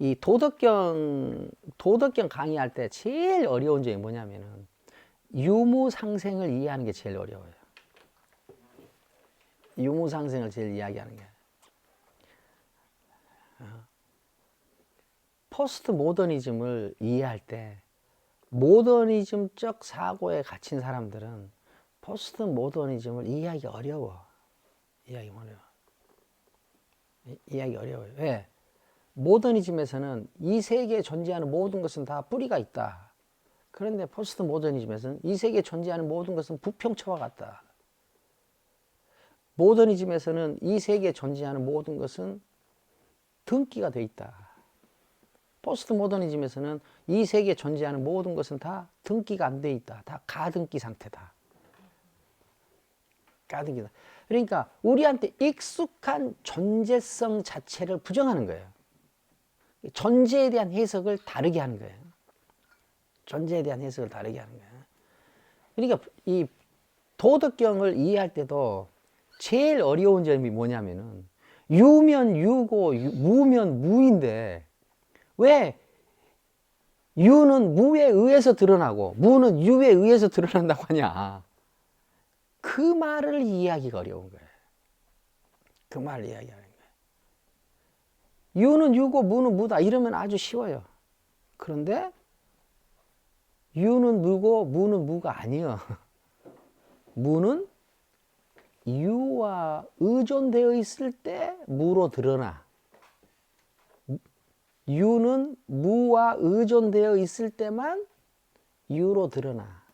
이 도덕경 강의할 때 제일 어려운 점이 뭐냐면은 유무상생을 이해하는 게 제일 어려워요. 유무상생을 제일 이야기하는 게. 포스트 모더니즘을 이해할 때 모더니즘적 사고에 갇힌 사람들은 포스트 모더니즘을 이해하기 어려워. 이해하기 어려워요. 왜? 모더니즘에서는 이 세계에 존재하는 모든 것은 다 뿌리가 있다. 그런데 포스트 모더니즘에서는 이 세계에 존재하는 모든 것은 부평초와 같다. 모더니즘에서는 이 세계에 존재하는 모든 것은 등기가 돼 있다. 포스트 모더니즘에서는 이 세계에 존재하는 모든 것은 다 등기가 안 돼 있다. 다 가등기 상태다. 가등기다. 그러니까 우리한테 익숙한 존재성 자체를 부정하는 거예요. 존재에 대한 해석을 다르게 하는 거예요. 존재에 대한 해석을 다르게 하는 거예요. 그러니까 이 도덕경을 이해할 때도 제일 어려운 점이 뭐냐면은 유면 유고 무면 무인데 왜 유는 무에 의해서 드러나고 무는 유에 의해서 드러난다고 하냐. 그 말을 이해하기가 어려운 거예요. 그 말을 이야기하는 거예요. 유는 유고 무는 무다 이러면 아주 쉬워요. 그런데 유는 무고 무는 무가 아니에요. 무는 유와 의존되어 있을 때 무로 드러나. 유는 무와 의존되어 있을 때만 유로 드러나.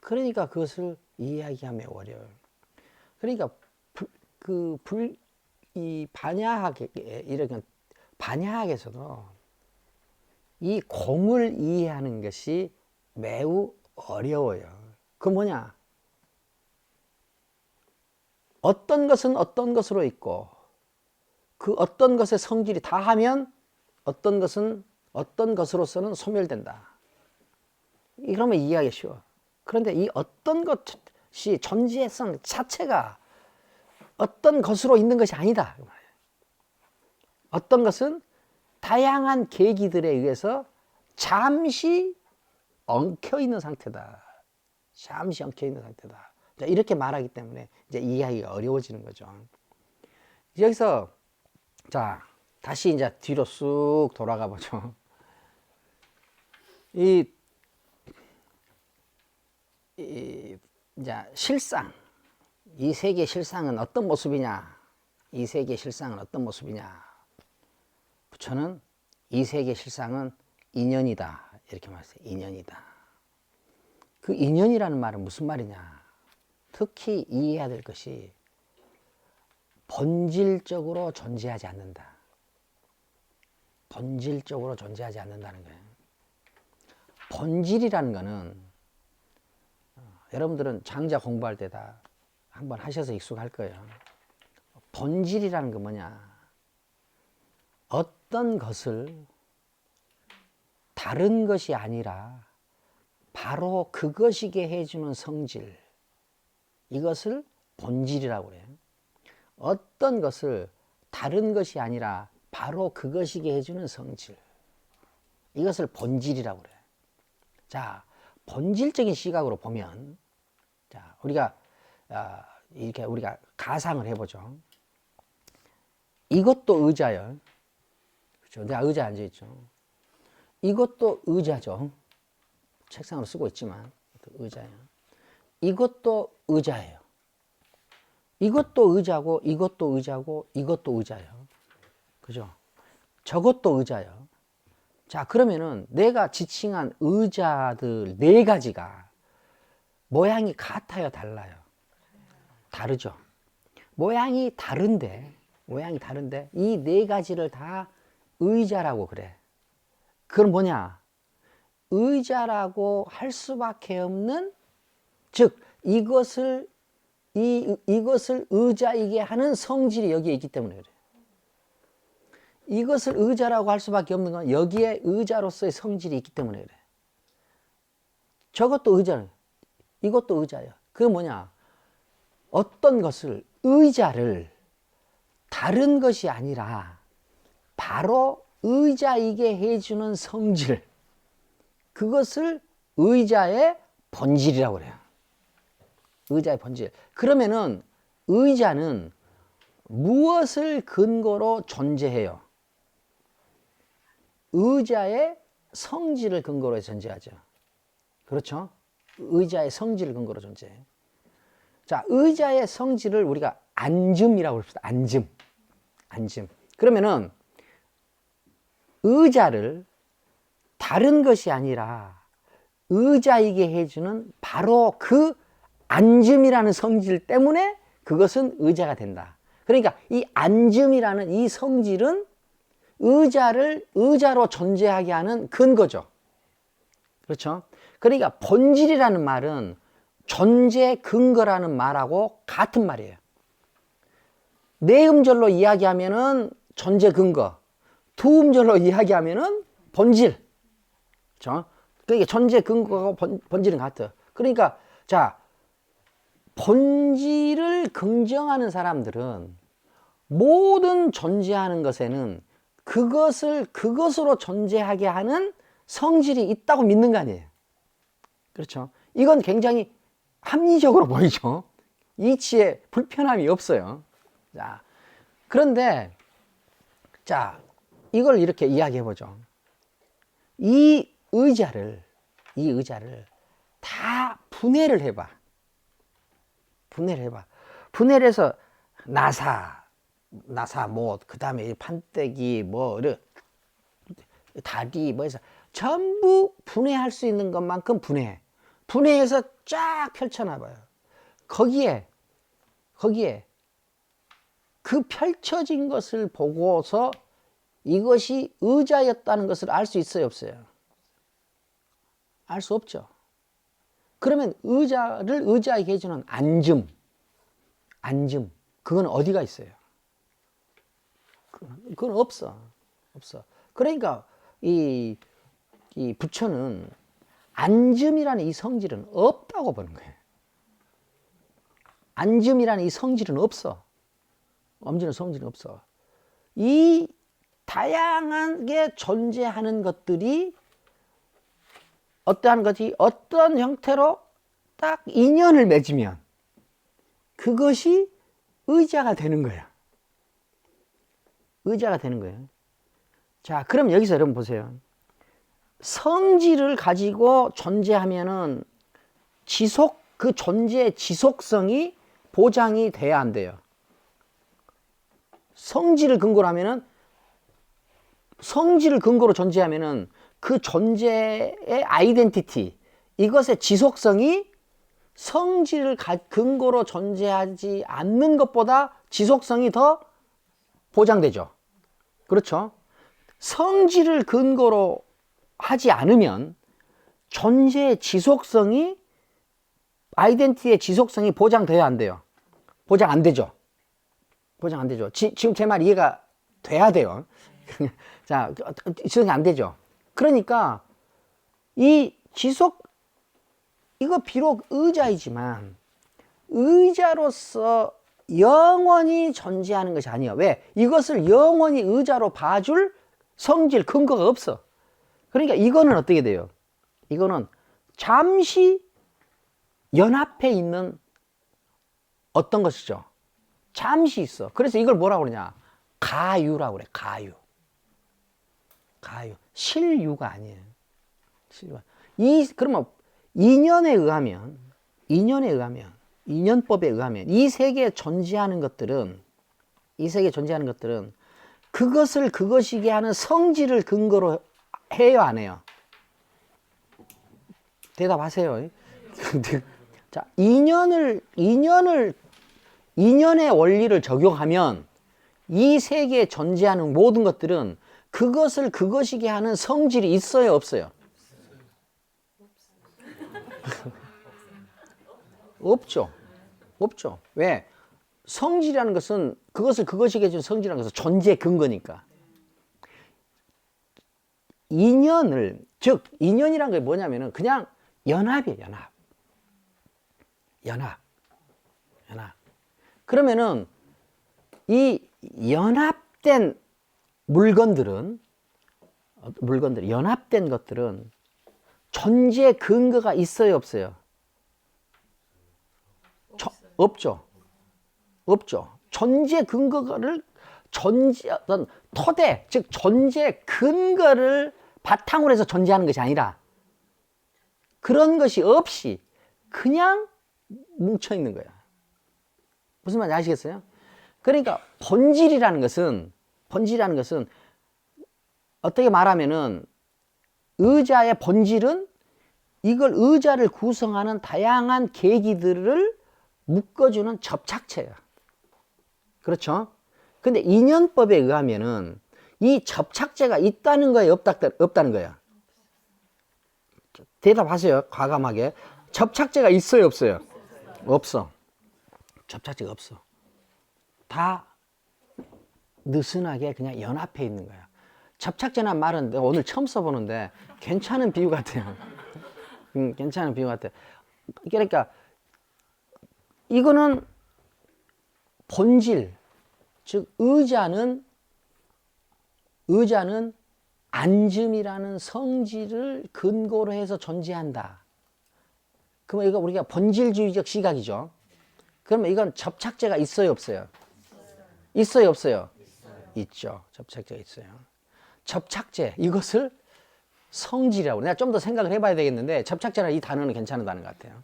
그러니까 그것을 이야기하면 어려워요. 그러니까 이 반야학에서도 이 공을 이해하는 것이 매우 어려워요. 그 뭐냐? 어떤 것은 어떤 것으로 있고 그 어떤 것의 성질이 다하면 어떤 것은 어떤 것으로서는 소멸된다. 이러면 이해하기 쉬워. 그런데 이 어떤 것이 존재성 자체가 어떤 것으로 있는 것이 아니다. 어떤 것은 다양한 계기들에 의해서 잠시 엉켜 있는 상태다. 잠시 엉켜 있는 상태다. 이렇게 말하기 때문에 이제 이해하기가 어려워지는 거죠. 여기서 자 다시 이제 뒤로 쑥 돌아가 보죠. 이제 실상, 이 세계의 실상은 어떤 모습이냐? 이 세계의 실상은 어떤 모습이냐? 부처는 이 세계의 실상은 인연이다. 이렇게 말했어요. 인연이다. 그 인연이라는 말은 무슨 말이냐? 특히 이해해야 될 것이 본질적으로 존재하지 않는다. 본질적으로 존재하지 않는다는 거예요. 본질이라는 거는 여러분들은 장자 공부할 때 다 한번 하셔서 익숙할 거예요. 본질이라는 건 뭐냐? 어떤 것을 다른 것이 아니라 바로 그것이게 해주는 성질, 이것을 본질이라고 그래요. 어떤 것을 다른 것이 아니라 바로 그것이게 해주는 성질, 이것을 본질이라고 그래요. 자, 본질적인 시각으로 보면, 자, 이렇게 우리가 가상을 해보죠. 이것도 의자예요. 그렇죠? 내가 의자에 앉아있죠. 이것도 의자죠. 책상으로 쓰고 있지만 의자예요. 이것도 의자예요. 이것도 의자고 이것도 의자고 이것도 의자예요. 그죠? 저것도 의자예요. 자, 그러면은 내가 지칭한 의자들 네 가지가 모양이 같아요, 달라요? 다르죠. 모양이 다른데 이 네 가지를 다 의자라고 그래. 그건 뭐냐? 의자라고 할 수밖에 없는, 즉 이것을 의자이게 하는 성질이 여기에 있기 때문에 그래. 이것을 의자라고 할 수밖에 없는 건 여기에 의자로서의 성질이 있기 때문에 그래. 저것도 의자는, 이것도 의자예요. 그게 뭐냐? 어떤 의자를 다른 것이 아니라 바로 의자이게 해주는 성질, 그것을 의자의 본질이라고 그래요. 의자의 본질. 그러면은 의자는 무엇을 근거로 존재해요? 의자의 성질을 근거로 존재하죠. 그렇죠? 의자의 성질을 근거로 존재해. 자, 의자의 성질을 우리가 앉음이라고 합시다. 앉음. 앉음. 그러면은 의자를 다른 것이 아니라 의자이게 해주는 바로 그 앉음이라는 성질 때문에 그것은 의자가 된다. 그러니까 이 앉음이라는 이 성질은 의자를 의자로 존재하게 하는 근거죠. 그렇죠? 그러니까 본질이라는 말은 존재 근거라는 말하고 같은 말이에요. 네 음절로 이야기하면은 존재 근거, 두 음절로 이야기하면은 본질. 그렇죠? 그러니까 존재 근거하고 본질은 같아. 그러니까 자, 본질을 긍정하는 사람들은 모든 존재하는 것에는 그것을 그것으로 존재하게 하는 성질이 있다고 믿는 거 아니에요. 그렇죠? 이건 굉장히 합리적으로 보이죠. 이치에 불편함이 없어요. 자, 그런데 자, 이걸 이렇게 이야기해 보죠. 이 의자를 다 분해를 해봐. 분해를 해봐. 분해를 해서 나사 못, 그 다음에 판때기, 뭐, 다리, 뭐 해서 전부 분해할 수 있는 것만큼 분해해. 분해해서 쫙 펼쳐놔봐요. 거기에 그 펼쳐진 것을 보고서 이것이 의자였다는 것을 알 수 있어요, 없어요? 알 수 없죠. 그러면 의자를 의자에게 해주는 앉음, 그건 어디가 있어요? 그건 없어. 그러니까 이 부처는 앉음이라는 이 성질은 없다고 보는 거예요. 앉음이라는 이 성질은 없어. 엄지는 성질은 없어. 이 다양하게 존재하는 것들이 어떠한 것이 어떤 형태로 딱 인연을 맺으면 그것이 의자가 되는 거야. 의자가 되는 거예요. 자, 그럼 여기서 여러분 보세요. 성질을 가지고 존재하면은 그 존재의 지속성이 보장이 돼야 안 돼요. 성질을 근거로 하면은, 성질을 근거로 존재하면은 그 존재의 아이덴티티, 이것의 지속성이 성질을 근거로 존재하지 않는 것보다 지속성이 더 보장되죠. 그렇죠? 성질을 근거로 하지 않으면 존재의 지속성이, 아이덴티티의 지속성이 보장돼야 안 돼요. 보장 안 되죠. 보장 안 되죠. 지금 제 말 이해가 돼야 돼요. 자, 지속이 안 되죠. 그러니까 이 이거 비록 의자이지만 의자로서 영원히 존재하는 것이 아니에요. 왜? 이것을 영원히 의자로 봐줄 성질, 근거가 없어. 그러니까 이거는 어떻게 돼요? 이거는 잠시 연합해 있는 어떤 것이죠. 잠시 있어. 그래서 이걸 뭐라고 그러냐? 가유라고 그래. 가유. 실유가 아니에요. 실유가. 그러면 인연에 의하면, 인연법에 의하면 이 세계에 존재하는 것들은 그것을 그것이게 하는 성질을 근거로 해요, 안 해요? 대답하세요. 자, 인연의 원리를 적용하면 이 세계에 존재하는 모든 것들은 그것을 그것이게 하는 성질이 있어요, 없어요? 없죠. 왜? 성질이라는 것은 그것을 그것이게 해준 성질이라는 것은 존재 근거니까. 인연이란 게 뭐냐면은 그냥 연합이에요, 연합. 그러면은 이 연합된 물건들은 물건들, 연합된 것들은 존재 근거가 있어요, 없어요? 없죠. 없죠. 존재 근거를 어떤 토대, 즉 존재 근거를 바탕으로 해서 존재하는 것이 아니라 그런 것이 없이 그냥 뭉쳐 있는 거야. 무슨 말인지 아시겠어요? 그러니까 본질이라는 것은 어떻게 말하면은 의자의 본질은 이걸 의자를 구성하는 다양한 계기들을 묶어주는 접착체야. 그렇죠? 근데 인연법에 의하면은 이 접착제가 있다는 거예요, 없다는 거예요? 대답하세요, 과감하게. 접착제가 있어요, 없어요? 없어. 접착제가 없어. 다 느슨하게 그냥 연합해 있는 거야. 접착제란 말은 내가 오늘 처음 써보는데 괜찮은 비유 같아요. 괜찮은 비유 같아요. 그러니까 이거는 본질, 즉 의자는 앉음이라는 성질을 근거로 해서 존재한다. 그러면 이거 우리가 본질주의적 시각이죠. 그러면 이건 접착제가 있어요, 없어요? 있어요, 없어요? 있죠. 접착제가 있어요. 접착제, 이것을 성질이라고. 내가 좀 더 생각을 해봐야 되겠는데 접착제라는 이 단어는 괜찮은 단어 같아요.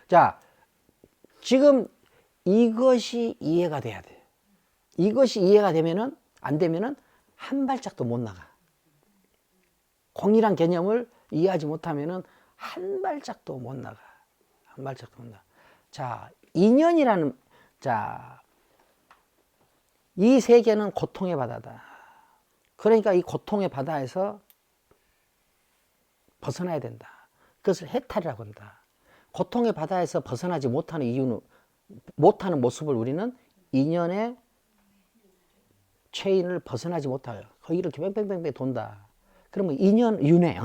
자, 지금 이것이 이해가 돼야 돼. 이것이 이해가 되면은, 안 되면은 한 발짝도 못 나가. 공이란 개념을 이해하지 못하면은 한 발짝도 못 나가. 한 발짝도 못 나가. 자, 인연이라는, 자, 이 세계는 고통의 바다다. 그러니까 이 고통의 바다에서 벗어나야 된다. 그것을 해탈이라고 한다. 고통의 바다에서 벗어나지 못하는 이유는, 못하는 모습을 우리는 인연의 체인을 벗어나지 못해요. 거기 이렇게 뺑뺑뺑뺑 돈다. 그러면 윤회의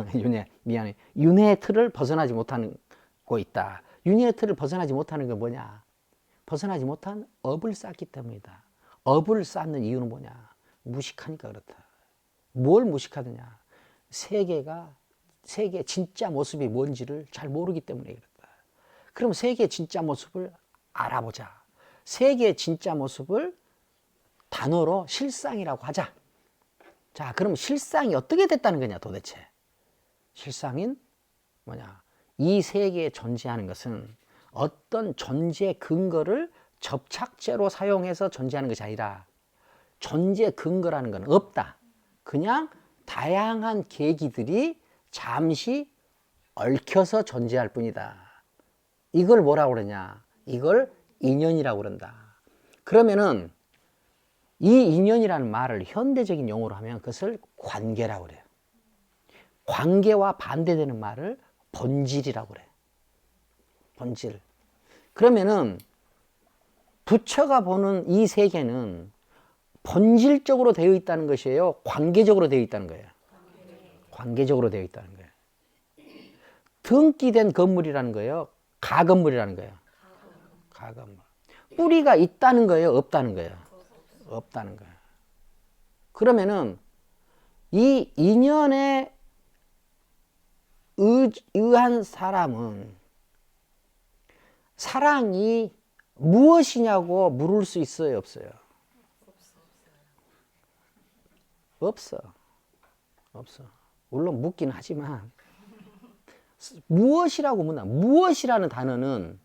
틀을 벗어나지 못하고 있다. 윤회의 틀을 벗어나지 못하는 건 뭐냐? 벗어나지 못한 업을 쌓기 때문이다. 업을 쌓는 이유는 뭐냐? 무식하니까 그렇다. 뭘 무식하느냐? 세계의 진짜 모습이 뭔지를 잘 모르기 때문에 그렇다. 그럼 세계의 진짜 모습을 알아보자. 세계의 진짜 모습을 단어로 실상이라고 하자. 자, 그럼 실상이 어떻게 됐다는 거냐, 도대체? 실상인 뭐냐? 이 세계에 존재하는 것은 어떤 존재 근거를 접착제로 사용해서 존재하는 것이 아니라 존재 근거라는 건 없다. 그냥 다양한 계기들이 잠시 얽혀서 존재할 뿐이다. 이걸 뭐라고 그러냐? 이걸 인연이라고 그런다. 그러면은 이 인연이라는 말을 현대적인 용어로 하면 그것을 관계라고 그래요. 관계와 반대되는 말을 본질이라고 그래요. 본질. 그러면은 부처가 보는 이 세계는 본질적으로 되어 있다는 것이에요? 관계적으로 되어 있다는 거예요? 관계적으로 되어 있다는 거예요. 등기된 건물이라는 거예요? 가건물이라는 거예요? 가건물. 뿌리가 있다는 거예요? 없다는 거예요? 없다는 거예요. 그러면은 이 인연에 의한 사람은 사랑이 무엇이냐고 물을 수 있어요, 없어요? 없어. 없어. 물론 묻긴 하지만 무엇이라고 묻나? 무엇이라는 단어는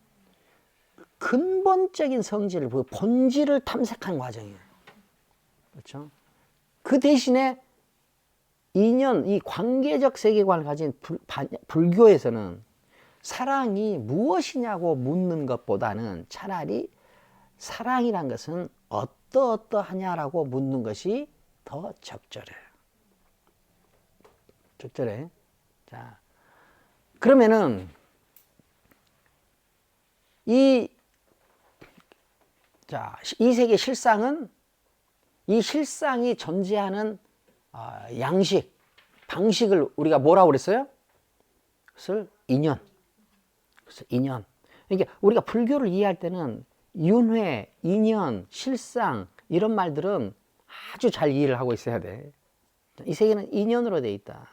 근본적인 성질을, 본질을 탐색하는 과정이에요. 그렇죠? 그 대신에 인연, 이 관계적 세계관을 가진 불교에서는 사랑이 무엇이냐고 묻는 것보다는 차라리 사랑이란 것은 어떠하냐라고 묻는 것이 더 적절해요. 적절해. 자, 그러면은 이 세계의 실상은, 이 실상이 존재하는 양식, 방식을 우리가 뭐라고 그랬어요? 그것을 인연. 그래서 인연. 그러니까 우리가 불교를 이해할 때는 윤회, 인연, 실상 이런 말들은 아주 잘 이해를 하고 있어야 돼. 이 세계는 인연으로 되어 있다.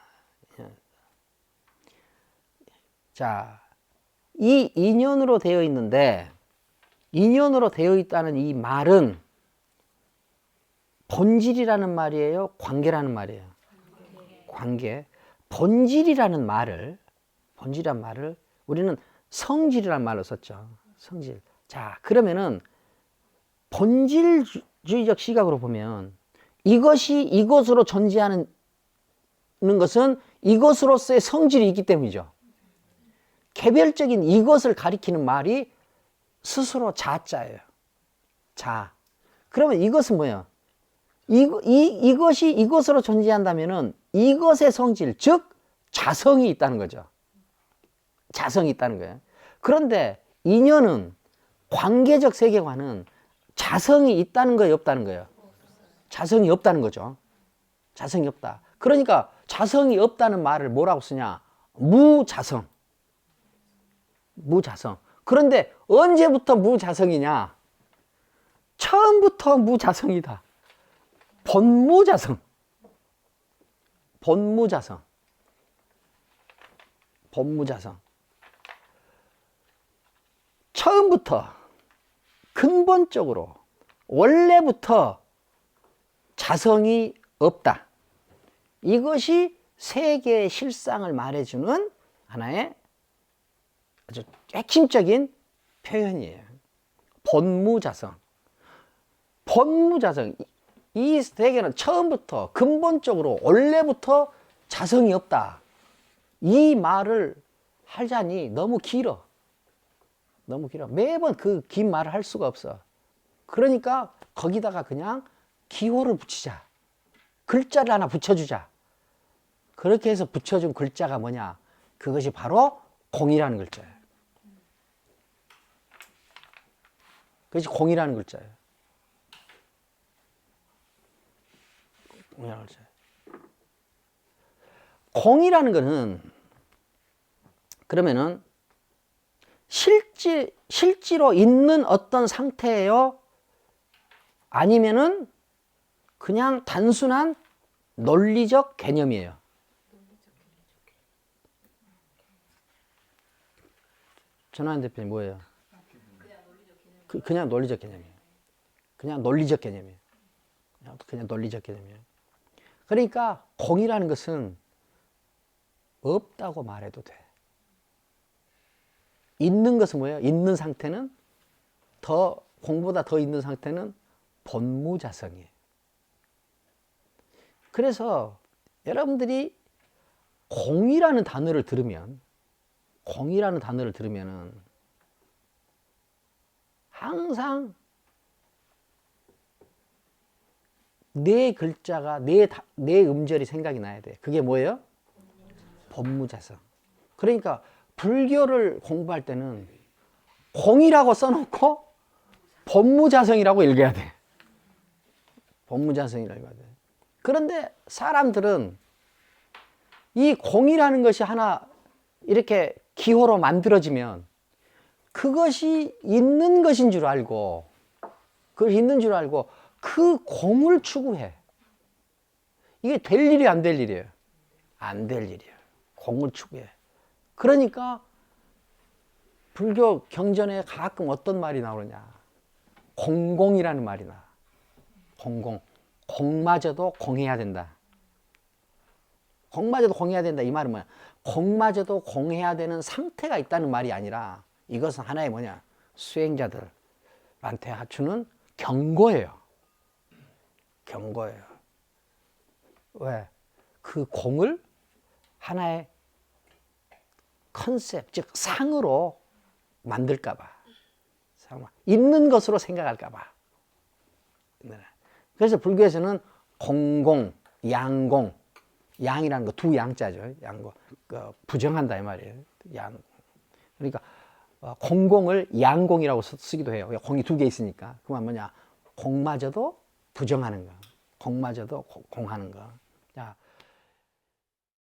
자, 이 인연으로 되어 있는데, 인연으로 되어 있다는 이 말은 본질이라는 말이에요? 관계라는 말이에요? 관계. 본질이라는 말을 우리는 성질이라는 말로 썼죠. 성질. 자, 그러면은 본질주의적 시각으로 보면 이것이 이것으로 존재하는 것은 이것으로서의 성질이 있기 때문이죠. 개별적인 이것을 가리키는 말이 스스로 자자예요. 자. 그러면 이것은 뭐예요? 이것이 이것으로 존재한다면은 이것의 성질, 즉 자성이 있다는 거죠. 자성이 있다는 거예요. 그런데 인연은, 관계적 세계관은 자성이 있다는 거예요, 없다는 거예요? 자성이 없다는 거죠. 자성이 없다. 그러니까 자성이 없다는 말을 뭐라고 쓰냐? 무자성. 무자성. 그런데 언제부터 무자성이냐? 처음부터 무자성이다. 본무자성. 본무자성. 본무자성. 처음부터, 근본적으로, 원래부터 자성이 없다. 이것이 세계의 실상을 말해주는 하나의 아주 핵심적인 표현이에요. 본무자성. 본무자성. 이 세계는 처음부터, 근본적으로, 원래부터 자성이 없다. 이 말을 하자니 너무 길어. 너무 길어. 매번 그 긴 말을 할 수가 없어. 그러니까 거기다가 그냥 기호를 붙이자. 글자를 하나 붙여주자. 그렇게 해서 붙여준 글자가 뭐냐? 그것이 바로 공이라는 글자예요. 그것이 공이라는 글자예요. 공이라는 글자예요. 공이라는 것은 그러면은 실제로 있는 어떤 상태예요? 아니면은 그냥 단순한 논리적 개념이에요? 전화한 대표님 뭐예요? 그냥 논리적 개념이에요. 그냥 논리적 개념이에요. 그냥 논리적 개념이에요. 그러니까 공이라는 것은 없다고 말해도 돼. 있는 것은 뭐예요? 있는 상태는 공보다 더 있는 상태는 본무자성이에요. 그래서 여러분들이 공이라는 단어를 들으면 항상 네 글자가, 네 음절이 생각이 나야 돼. 그게 뭐예요? 본무자성. 그러니까 불교를 공부할 때는 공이라고 써놓고 본무자성이라고 읽어야 돼. 본무자성이라고 읽어야 돼. 그런데 사람들은 이 공이라는 것이 하나 이렇게 기호로 만들어지면 그것이 있는 것인 줄 알고, 그 공을 추구해. 이게 될 일이 안 될 일이에요? 안 될 일이에요. 공을 추구해. 그러니까 불교 경전에 가끔 어떤 말이 나오느냐? 공공이라는 말이 나와. 공공. 공마저도 공해야 된다. 공마저도 공해야 된다. 이 말은 뭐야? 공마저도 공해야 되는 상태가 있다는 말이 아니라 이것은 하나의 뭐냐? 수행자들한테 갖추는 경고예요. 경고예요. 왜? 그 공을 하나의 컨셉, 즉 상으로 만들까봐. 있는 것으로 생각할까봐. 그래서 불교에서는 공공, 양공, 양이라는 거 두 양자죠. 양공, 부정한다 이 말이에요. 양. 그러니까 공공을 양공이라고 쓰기도 해요. 공이 두 개 있으니까. 그만 뭐냐? 공마저도 부정하는 거. 공마저도 공하는 거. 자,